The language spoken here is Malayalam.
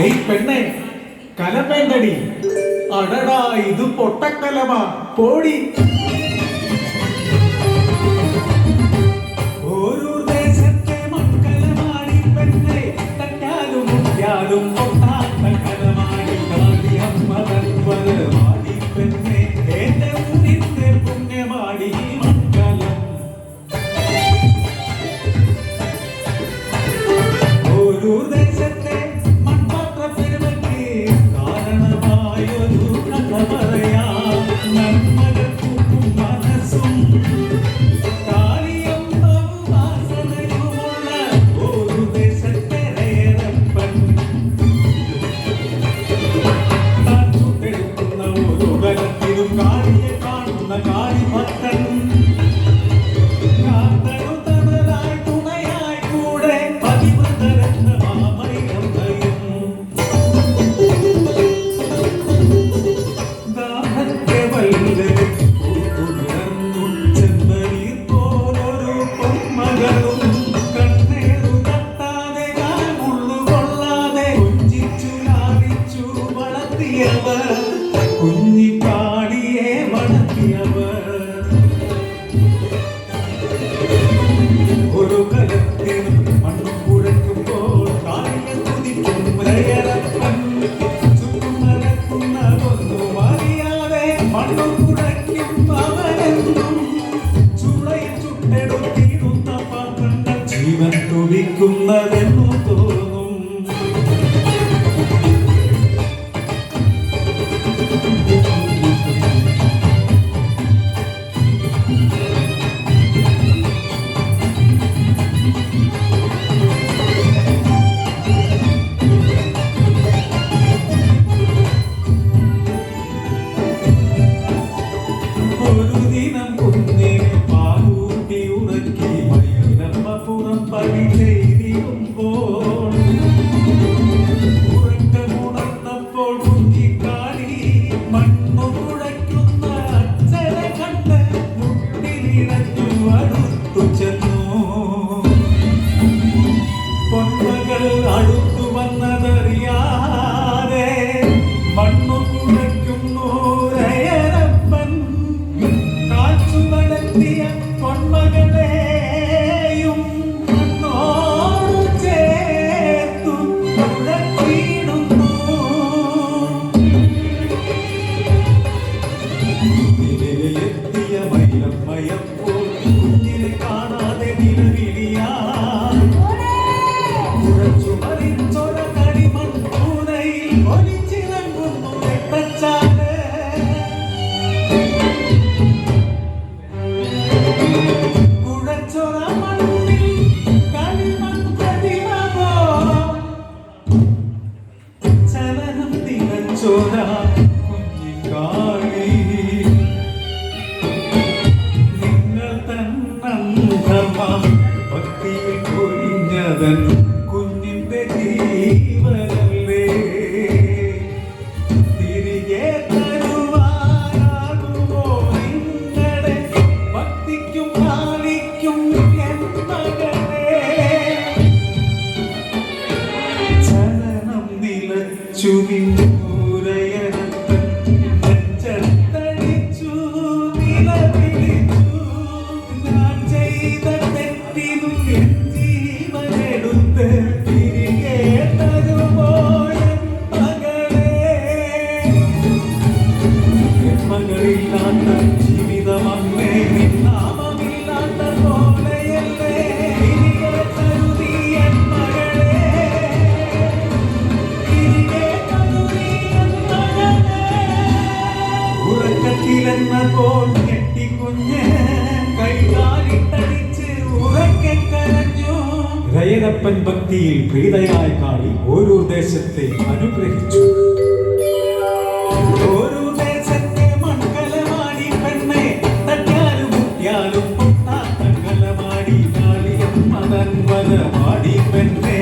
ഏയ് പെണ്ണെ കലമേണ്ടടി അടടാ ഇത് പൊട്ടക്കലമാ പോടി. ഓരോ ദേശത്തെ മൺകലമാടി പെണ്ണെ തട്ടാലും മുട്ടിയാലും പൊട്ടാത്ത കലമാടി മാടി പെണ്ണെ എന്റെ ഊരിന്റെ പുണ്യമാടി മൺകലം. ഓരോ ദേശത്തെ കുഞ്ഞിക്കാളിയെ വളർത്തിയവർ ഒരു കലത്തിനും മണ്ണും കുഴയ്ക്കുമ്പോൾ കാളിയെ തുതിക്കും രയരപ്പൻ. ചുറ്റും നടക്കുന്നതൊന്നും അറിയാതെ മണ്ണും കുഴയ്ക്കും അവനെന്നും ചുളയിൽ ചുട്ടെടുത്തിരുന്ന പാത്രങ്ങൾ ജീവൻ തുടിക്കുന്നതെന്നു തോന്നും. ഒരു ദിനം കുന്നിനെ പാലൂട്ടി ഉറക്കി മയിലമ്മപ്പുറം പണി ചെയ്തിരുമ്പോൾ ഉറക്കമുണർന്നപ്പോൾ കുഞ്ഞിക്കാളി മണ്ണു കുഴയ്ക്കുന്ന അച്ഛനെ കണ്ട് മുട്ടിലിഴഞ്ഞു അടുത്തു ചെന്നു. പൊന്മകൾ അടുത്തു വന്നതറിയാതെ മണ്ണു കുഴയ്ക്കുന്നു പൊന്മകളെയും മണ്ണോടു ചേർത്തു കുഴക്കിടുന്നു. എത്തിയ മയിലമ്മയപ്പോൾ കുഞ്ഞിനെ കാണാതെ നിലവിളിയാൻ കുഴച്ചു മറിച്ചൊര കളിമൺ കൂനയിൽ ഒലിച്ചിറങ്ങുന്നു രക്തച്ചാല്. കുഞ്ഞിക്കാളി നിങ്ങൾ തന്നന്ധർമ്മം ഭക്തിയിൽ പൊരിഞ്ഞതൻ കുഞ്ഞിന്റെ ജീവനല്ലേ തിരികെ തരുവാനാകുമോ നിങ്ങളുടെ ഭക്തിക്കും കാളിക്കും എന്നകളെ. ചലനം നിലച്ചു നിന്നു മകളില്ലാത്ത ജീവിതമേ നാമമില്ലാത്ത പോലെയല്ലേ ഉറക്കത്തിലെന്ന പോൽ ഞെട്ടിക്കുഞ്ഞ് കൈകാലിട്ടടിച്ച് ഉറക്കെ കരഞ്ഞു. രയരപ്പൻ ഭക്തിയിൽ പ്രീതയായ കാളി ഓരോ ദേശത്തെ അനുഗ്രഹിച്ചു. ഓരോ ദേശത്തെ മൺകലമാടി പെണ്ണെ തട്ടാലും മുട്ടിയാലും പൊട്ടാത്ത കലമാടി കാളിയമ്മ തൻ വരമാടി പെണ്ണെ.